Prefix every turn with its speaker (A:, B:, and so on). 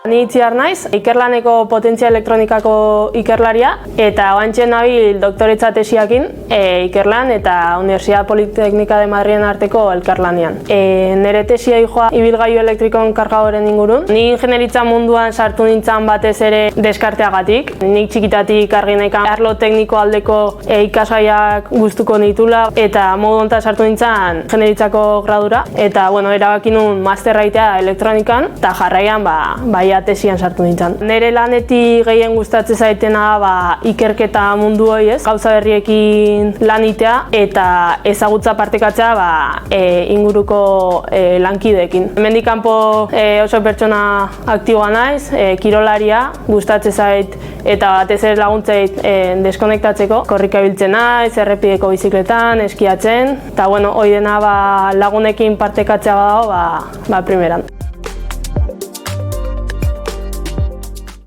A: Ni Itziar naiz, ikerlaneko potentzia elektronikako ikerlaria eta oantxe nabil doktoretza tesiakin ikerlan eta Universidad Politécnica de Madrilen arteko elkarlanean. Nere tesia joa ibilgailu elektrikon kargadoren ingurun. Ni ingenieritza munduan sartu nintzen batez ere deskarteagatik. Nik txikitatik argi nahika arlo tekniko aldeko ikasgaiak gustuko nitula eta modu honetan sartu nintzen ingenieritzako gradura eta erabaki nun masterra egitea elektronikan eta jarraian tesian sartu nintzen. Nere lanetik gehien gustatzen zaitena ikerketa mundu hori, gauza berriekin lan egitea eta ezagutza partekatzea inguruko lankideekin. Hemendik kanpo oso pertsona aktiboa naiz, kirolaria, gustatzen zait eta batez ere laguntzeit deskonektatzeko. Korrika biltzen naiz, errepideko bizikletan, eskiatzen, eta hori dena lagunekin partekatzea badago primeran.